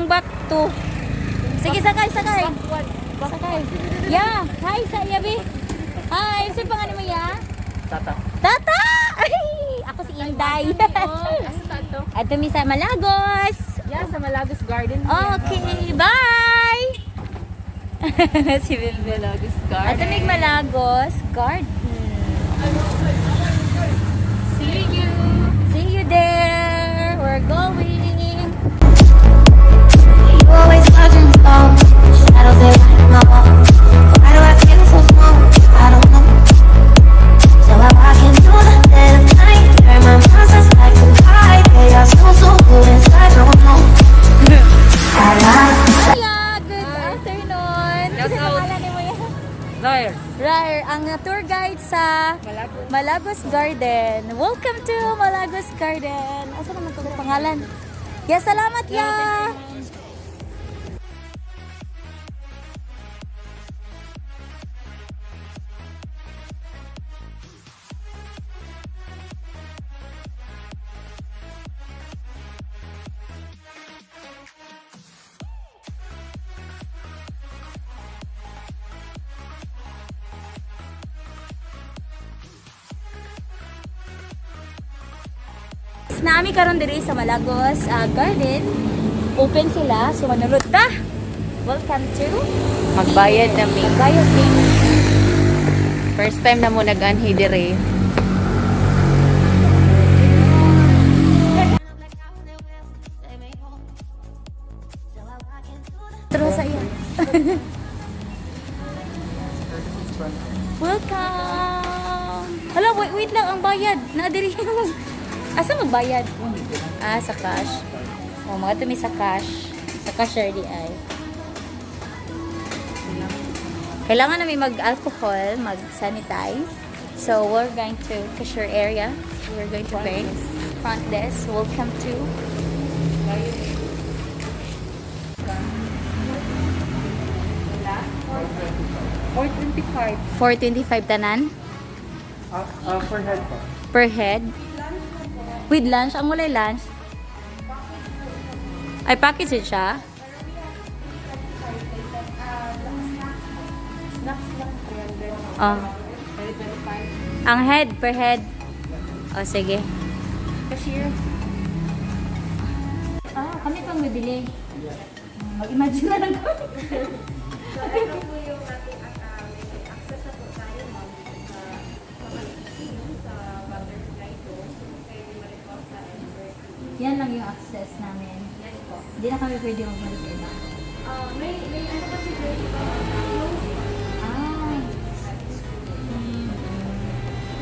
Ang back to. Sige, sakay. Sakay. Yeah. Hi, sa Yabi. Hi. Saan pangalan mo, ya? Tata. Tata! Ay, ako si Inday. At mi sa Malagos. Yeah, sa Malagos Garden. Okay, bye! Si Bilbil. Malagos At Garden. mig Malagos Garden. See you. See you there. We're going. You always watching the stars, shadows they light my wall. Why do I feel so small? I don't know. So I walk into the dead of night, turn my process like a high. They are so good inside, don't know. I like Hiya, good afternoon. Kasi pangalan ni mo yan? Lawyer. Rar, ang tour guide sa Malagos Garden. Welcome to Malagos Garden. Asa naman ito pangalan? Yes, salamat ya. Nami karon diri sa Malagos Garden. Open sila, so manulod ta. Welcome to Magbayad namin. Magbayad din. First time na mo nag-anhi dire. Terus saya. Welcome. Hala, wait lang ang bayad. Na diri. Asa magbayad? Sa cash. Oh, mga tumi sa cash. Sa cashier di ay. Kailangan namin mag-alcohol, mag-sanitize. So, we're going to cashier area. We're going to pay. Front desk. Welcome to 425 tanan Per head pa. per head. With lunch, ang mulay lunch. Ay, package yun siya. Oh. Ang head, per head. Oh, sige. Cashier. Kami pang bibili. Mag-imagine na lang kami. Ito po yung ating access na po tayo, ma'am, sa butterfly to. Pwede ma-report sa Edward. Yan lang yung access namin. Yes po. Hindi na kami pwede magmalis sa iba. May ano kasi pwede pa close. Ah.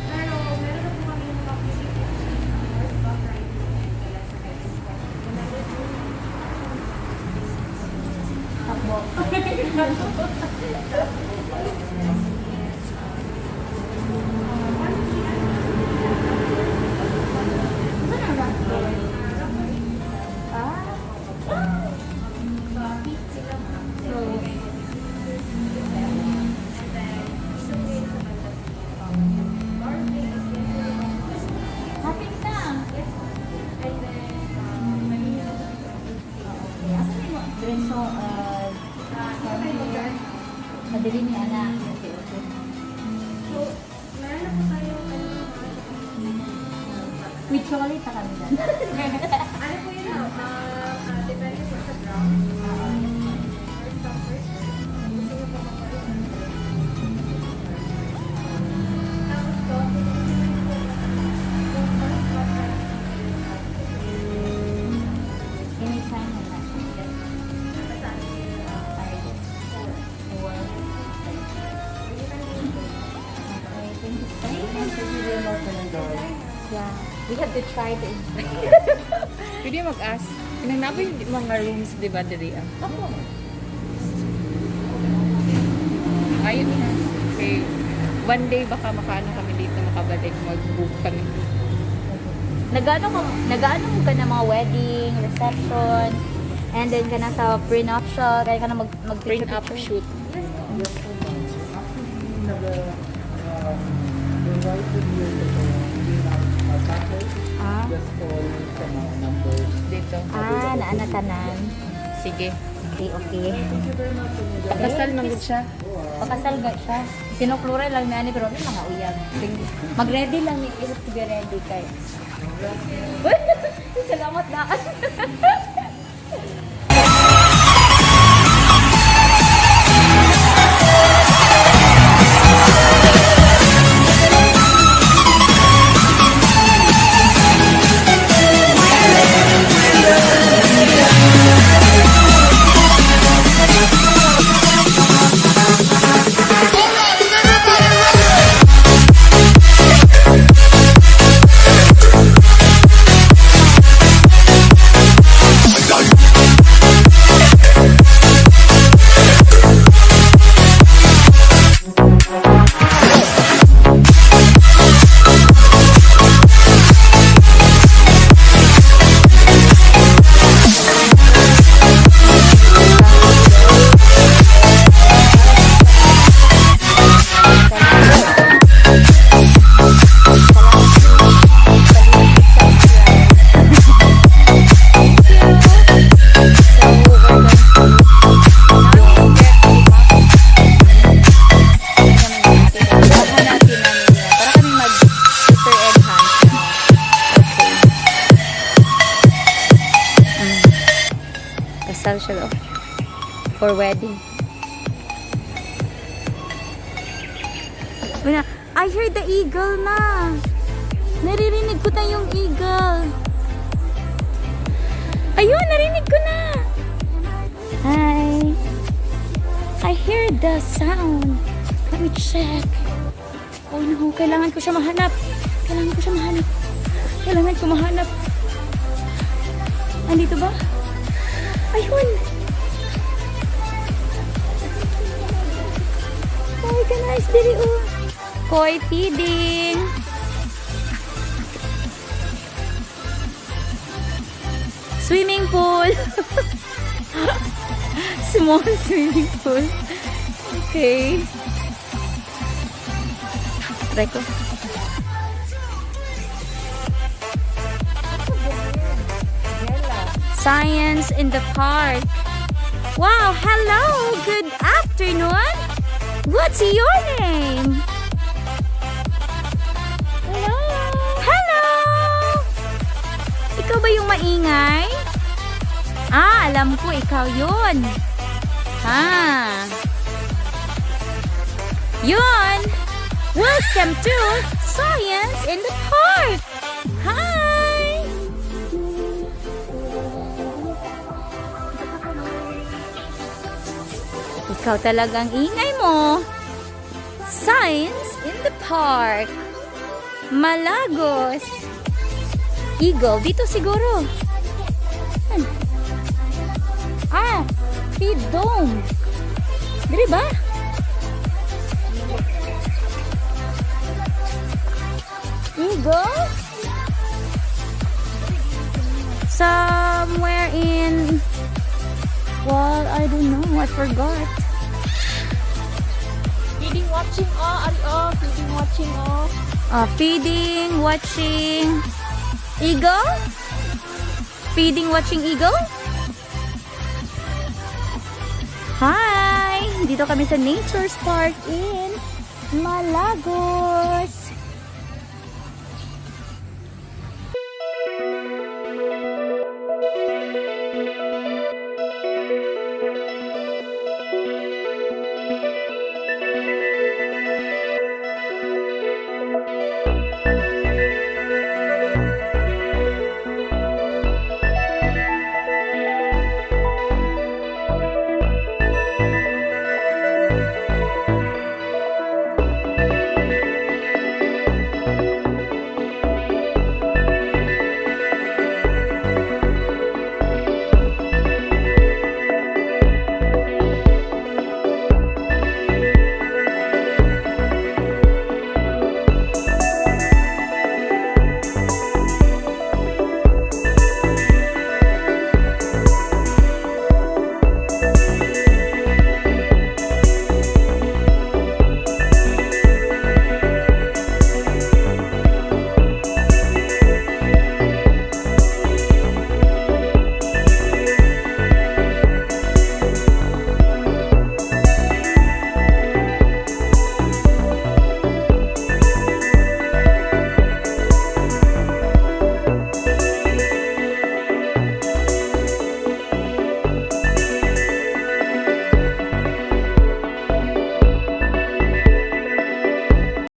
Pero meron na po kami yung mga horseback riding and kaya sa Edward. Takbo. Madali niya na. So, meron na po tayo With chocolate na kami dyan. ano po yun depende po sa ground. First come first serve. Gusto nyo po mag-order. Tapos po, yung horseback riding Anytime na lang. kasali nyo Ay, or okay, thank you so much. Yeah, we have to try to enjoy. Pwede mag-ask. Pinagnabi yung mga rooms, di ba, dire? Ayun na. Okay. One day baka makaano kami dito, makabalik, mag-book kami. Nagaano mo ka na mga wedding, reception, and then ka na sa pre-nuptial, kaya ka na Print up shoot. Ah, Just call sa mga numbers. Dito. naanatanan. sige. Okay, okay. Pakasal man gud siya. Pakasal ga siya. Kinukluray lang ni ani pero may mga uyag. Mag-ready lang ni ihip to be ready kay. Salamat na. Kasal siya daw. For wedding. Una, I heard the eagle na. Naririnig ko na yung eagle. Ayun, narinig ko na. Hi. I hear the sound. Let me check. Oh no, kailangan ko siya mahanap. Kailangan ko siya mahanap. Kailangan ko mahanap. Andito ba? Ayun! Ay, guys, diri oh. Koi feeding. Swimming pool. Small swimming pool. Okay. Try ko. Science in the park. Wow, hello. Good afternoon. What's your name? Hello. Hello. Ikaw ba yung maingay? Ah, alam ko ikaw yun. Ah. Yun. Welcome to Science in the Park. Hi. Ikaw talagang ingay mo. Science in the Park. Malagos. Eagle. Dito siguro. Ah, feed dome. Diri ba? Eagle? Somewhere in... Well, I don't know. I forgot. Feeding, watching, ari feeding, watching, Feeding, watching... Eagle? Feeding, watching eagle? Hi! Dito kami sa Nature Park in Malagos.